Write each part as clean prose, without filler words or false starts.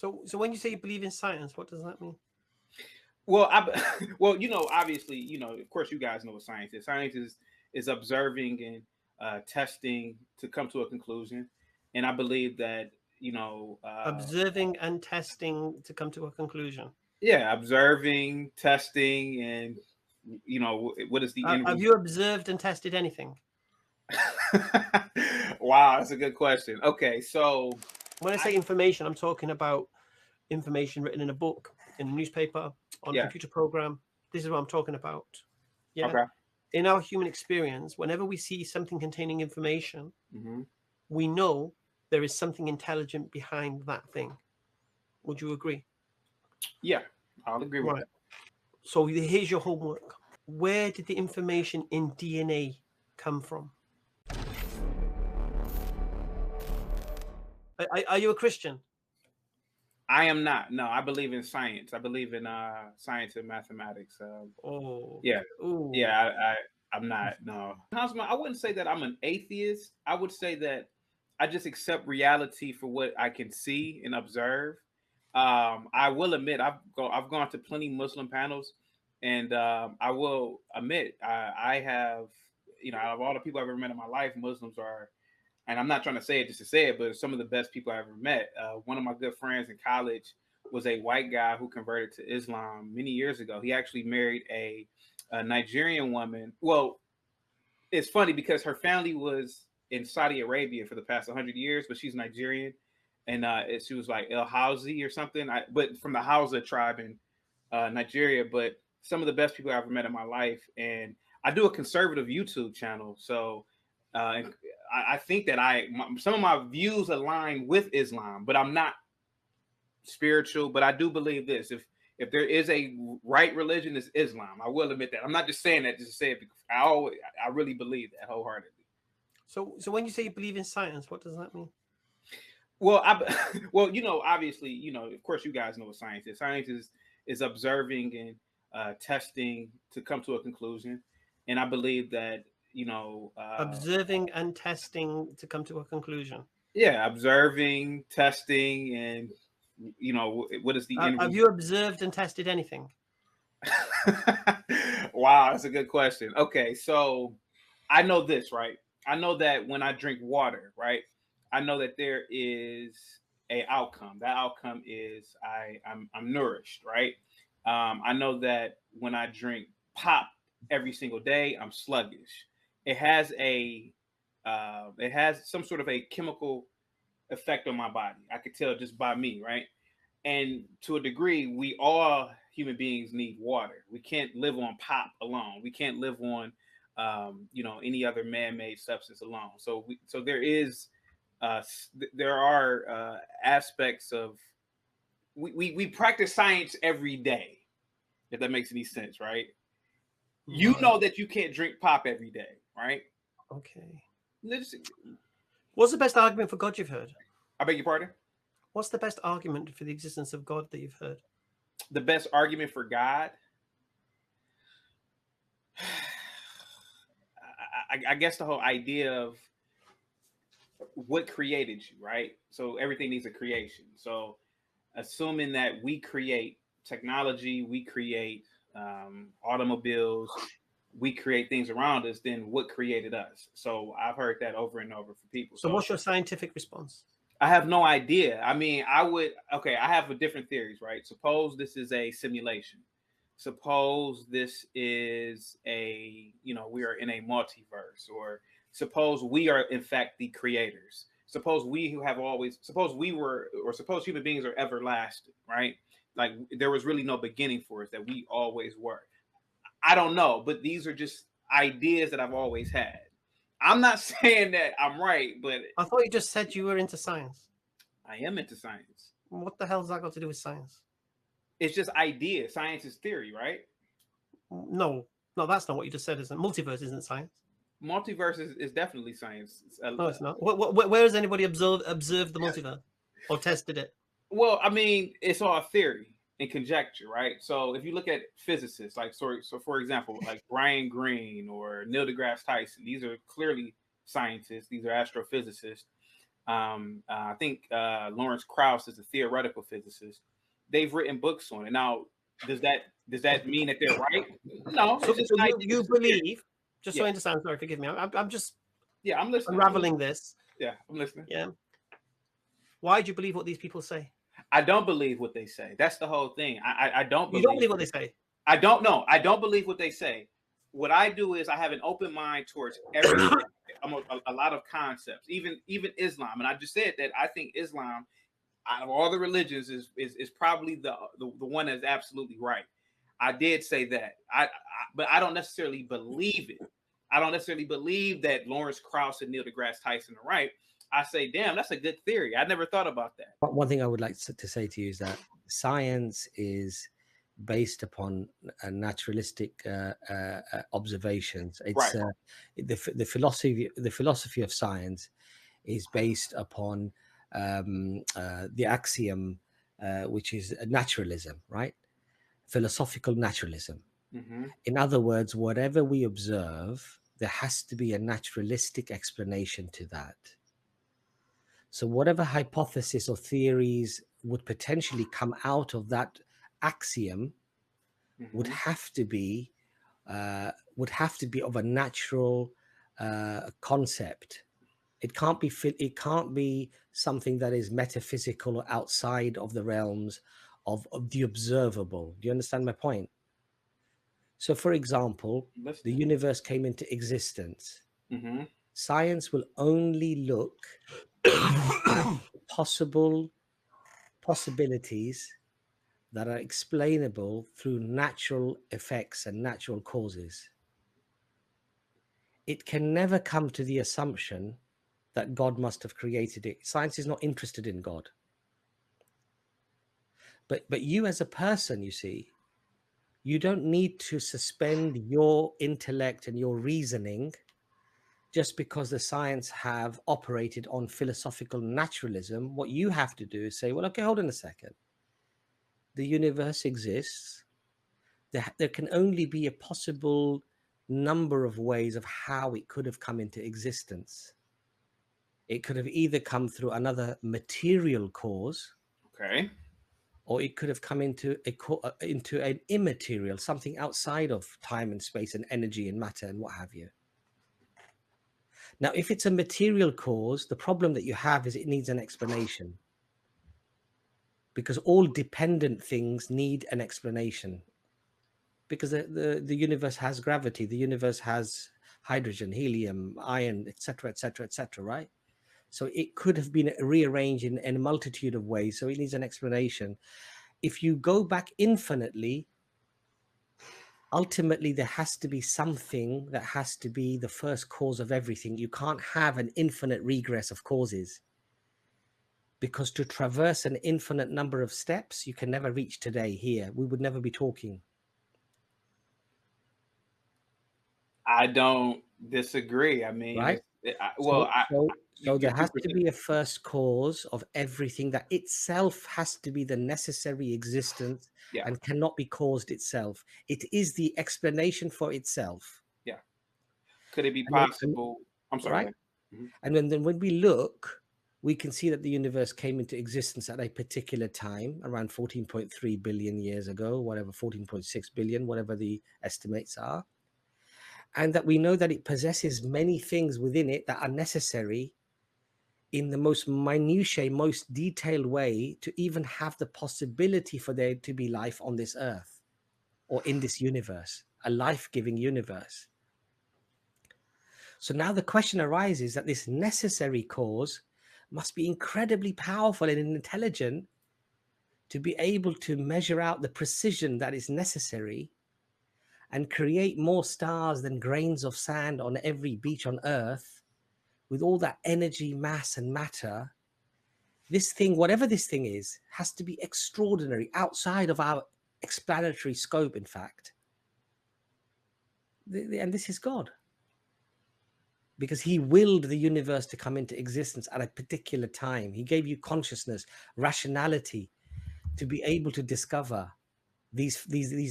So when you say you believe in science, what does that mean? Well, well, obviously, of course, you guys know what science is. Science is observing and testing to come to a conclusion, and I believe that Observing and testing to come to a conclusion. yeah, observing, testing, and what is the end Have result? you observed and tested anything? Wow, that's a good question. Okay, so When I say information, I'm talking about information written in a book, in a newspaper, on a yeah, computer program. This is what I'm talking about. Yeah. okay. In our human experience, whenever we see something containing information, Hmm. we know there is something intelligent behind that thing. Would you agree? Yeah, I'll agree with Right. that. So here's your homework. Where did the information in DNA come from? Are you a Christian? I am not. No, I believe in science. I believe in science and mathematics. Oh, Yeah, ooh. yeah. I'm not. No, Hansma, I wouldn't say that I'm an atheist. I would say that I just accept reality for what I can see and observe. I will admit I've gone to plenty Muslim panels, and I will admit I have out of all the people I've ever met in my life, Muslims are, and I'm not trying to say it just to say it, but some of the best people I've ever met. One of my good friends in college was a white guy who converted to Islam many years ago. He actually married a Nigerian woman. Well, it's funny because her family was in Saudi Arabia for the past 100 years, but she's Nigerian, and she was like El Housi or something, but from the Hausa tribe in Nigeria. But some of the best people I've ever met in my life, and I do a conservative YouTube channel, so I think that some of my views align with Islam, but I'm not spiritual. But I do believe this: if there is a right religion, it's Islam. I will admit that. I'm not just saying that just to say it because I really believe that wholeheartedly. So when you say you believe in science, what does that mean? Well, well, obviously, of course, you guys know what science is. Science is observing and testing to come to a conclusion, and I believe that Observing and testing to come to a conclusion. yeah, observing, testing, and what is the end Have result? you observed and tested anything? Wow, that's a good question. Okay, so I know this, right? I know that when I drink water, right, I know that there is a outcome. That outcome is I'm nourished, right? I know that when I drink pop every single day, I'm sluggish. It has it has some sort of a chemical effect on my body. I could tell just by me, right? And to a degree, we all human beings need water. We can't live on pop alone. We can't live on any other man-made substance alone. So there are aspects of we practice science every day, if that makes any sense, right? You Right. know that you can't drink pop every day, right? Okay. Let's, What's the best argument for God you've heard? I beg your pardon. What's the best argument for the existence of God that you've heard? The best argument for God, I guess the whole idea of what created you, right? So everything needs a creation. So assuming that we create technology, we create automobiles, we create things around us, then what created us? So I've heard that over and over for people. So So what's your scientific response? I have no idea. I mean, okay, I have a different theories, right? Suppose this is a simulation. Suppose this is we are in a multiverse, or suppose we are in fact the creators. Suppose we who have always, suppose we were, or suppose human beings are everlasting, right? Like there was really no beginning for us, that we always were. I don't know, but these are just ideas that I've always had. I'm not saying that I'm right, but I thought you just said you were into science. I am into science. What the hell's that got to do with science? It's just ideas. Science is theory, right? No, that's not what you just said, isn't it? Multiverse isn't science. Multiverse is definitely science. No, it's not. Where has anybody observed the multiverse or tested it? Well, I mean, it's all theory and conjecture, right? So if you look at physicists, like so for example, like Brian Greene or Neil deGrasse Tyson, these are clearly scientists. These are astrophysicists. I think Lawrence Krauss is a theoretical physicist. They've written books on it. Now, does that mean that they're right? No. So you believe, just so I understand, sorry, forgive me, I'm just I'm listening. Unraveling this. Yeah, I'm listening. Yeah. Why do you believe what these people say? I don't believe what they say. That's the whole thing. I don't believe. You don't believe what they say? I don't know. I don't believe what they say. What I do is I have an open mind towards everything. a lot of concepts, even Islam. And I just said that I think Islam, out of all the religions, is probably the one that's absolutely right. I did say that. But I don't necessarily believe it. I don't necessarily believe that Lawrence Krauss and Neil deGrasse Tyson are right. I say, damn, that's a good theory. I never thought about that. One thing I would like to say to you is that science is based upon naturalistic observations. It's right. The philosophy of science is based upon the axiom, which is naturalism, right? Philosophical naturalism. Mm-hmm. In other words, whatever we observe, there has to be a naturalistic explanation to that. So whatever hypothesis or theories would potentially come out of that axiom mm-hmm. would have to be of a natural concept. It can't be something that is metaphysical or outside of the realms of the observable. Do you understand my point? So, for example, the universe came into existence. Mm-hmm. Science will only look at possibilities that are explainable through natural effects and natural causes. It can never come to the assumption that God must have created it. Science is not interested in God. But you as a person, you see, you don't need to suspend your intellect and your reasoning just because the science have operated on philosophical naturalism. What you have to do is say, well, okay, hold on a second. The universe exists. There can only be a possible number of ways of how it could have come into existence. It could have either come through another material cause, okay, or it could have come into an immaterial, something outside of time and space and energy and matter and what have you. Now, if it's a material cause, the problem that you have is it needs an explanation, because all dependent things need an explanation, because the universe has gravity, the universe has hydrogen, helium, iron, etc., etc., etc., right? So it could have been rearranged in a multitude of ways. So it needs an explanation. If you go back infinitely, ultimately there has to be something that has to be the first cause of everything. You can't have an infinite regress of causes, because to traverse an infinite number of steps, you can never reach today here. We would never be talking. I don't disagree. I mean, right? So there has to be a first cause of everything, that itself has to be the necessary existence and cannot be caused itself. It is the explanation for itself. Yeah. Could it be possible? I'm sorry. Right? Mm-hmm. And then when we look, we can see that the universe came into existence at a particular time, around 14.3 billion years ago, whatever, 14.6 billion, whatever the estimates are. And that we know that it possesses many things within it that are necessary in the most minutiae, most detailed way to even have the possibility for there to be life on this earth or in this universe, a life-giving universe. So now the question arises that this necessary cause must be incredibly powerful and intelligent to be able to measure out the precision that is necessary and create more stars than grains of sand on every beach on earth, with all that energy, mass, and matter. This thing, whatever this thing is, has to be extraordinary, outside of our explanatory scope, in fact. And this is God. Because he willed the universe to come into existence at a particular time. He gave you consciousness, rationality, to be able to discover these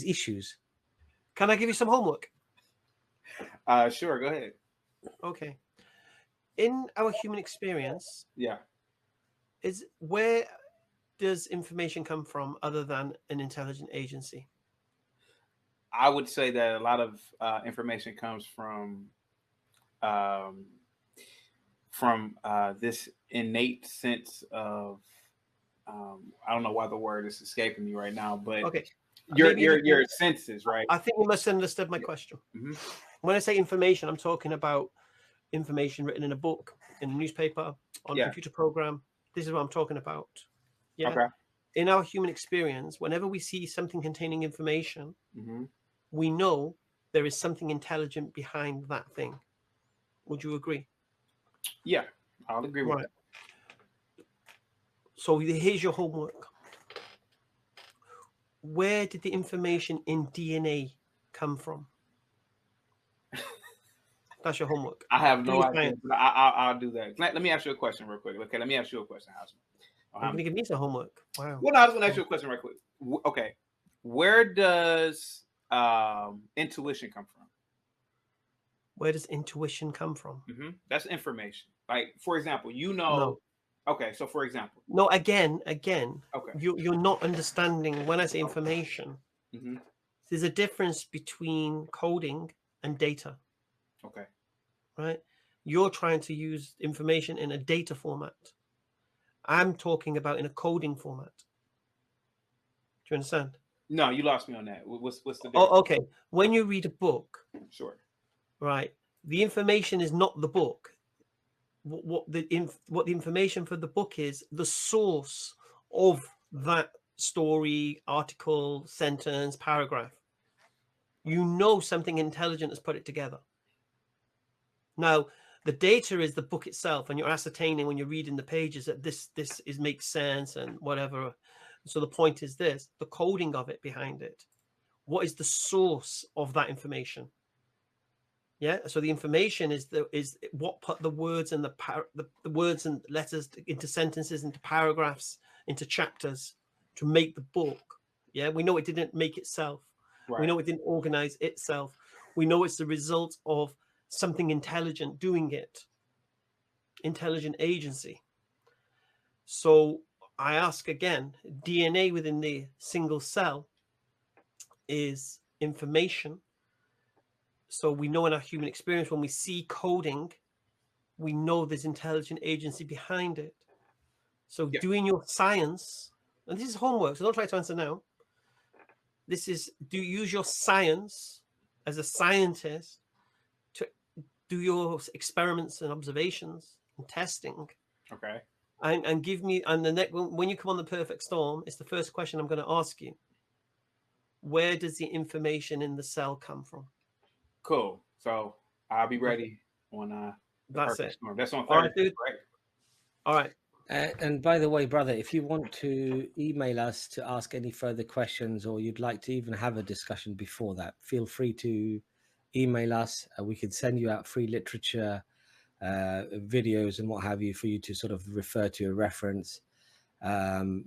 issues. Can I give you some homework? Sure, go ahead. Okay. in our human experience, Yeah. is where does information come from other than an intelligent agency? I would say that a lot of information comes from this innate sense of I don't know why the word is escaping me right now, but Okay, your senses, right? I think you misunderstood my question. Mm-hmm. When I say information, I'm talking about information written in a book, in a newspaper, on a computer program. This is what I'm talking about. Yeah. Okay. In our human experience, whenever we see something containing information, we know there is something intelligent behind that thing. Would you agree? Yeah, I'll agree with that. So here's your homework. Where did the information in DNA come from? That's your homework. I have no idea, but I'll do that. Let me ask you a question real quick. Okay, let me ask you a question, Houseman. You're going to give me some homework. Wow. Well, no, I was going to ask you a question right quick. Okay, where does intuition come from? Where does intuition come from? That's information. Like, for example, No. Okay, so for example. No, again. Okay. You're not understanding when I say information. There's a difference between coding and data. Okay. Right? You're trying to use information in a data format. I'm talking about in a coding format. Do you understand? No, you lost me on that. What's the difference? Oh, okay. When you read a book, sure, right, the information is not the book. What the information for the book is, the source of that story, article, sentence, paragraph. You know something intelligent has put it together. Now, the data is the book itself, and you're ascertaining when you're reading the pages that this makes sense and whatever. So the point is this: the coding of it behind it. What is the source of that information? Yeah. So the information is what put the words and the words and letters into sentences, into paragraphs, into chapters to make the book. Yeah. We know it didn't make itself. Right. We know it didn't organize itself. We know it's the result of something intelligent doing it. Intelligent agency. So I ask again, DNA within the single cell is information. So we know in our human experience, when we see coding, we know there's intelligent agency behind it. So doing your science, and this is homework, so don't try to answer now. This is, use your science as a scientist to do your experiments and observations and testing. Okay. And give me, and the next, when you come on the perfect storm, it's the first question I'm going to ask you. Where does the information in the cell come from? Cool. So I'll be ready on that's it. Storm. That's on Thursday, all right, dude. Right? All right. And by the way, brother, if you want to email us to ask any further questions, or you'd like to even have a discussion before that, feel free to email us. We can send you out free literature, videos and what have you, for you to sort of refer to a reference,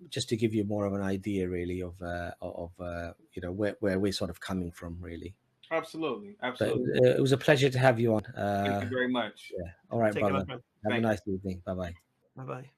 just to give you more of an idea, really, of you know, where we're sort of coming from, really. Absolutely. But, it was a pleasure to have you on. Thank you very much. Yeah. All right, brother. Have a nice evening. Bye-bye. Bye-bye.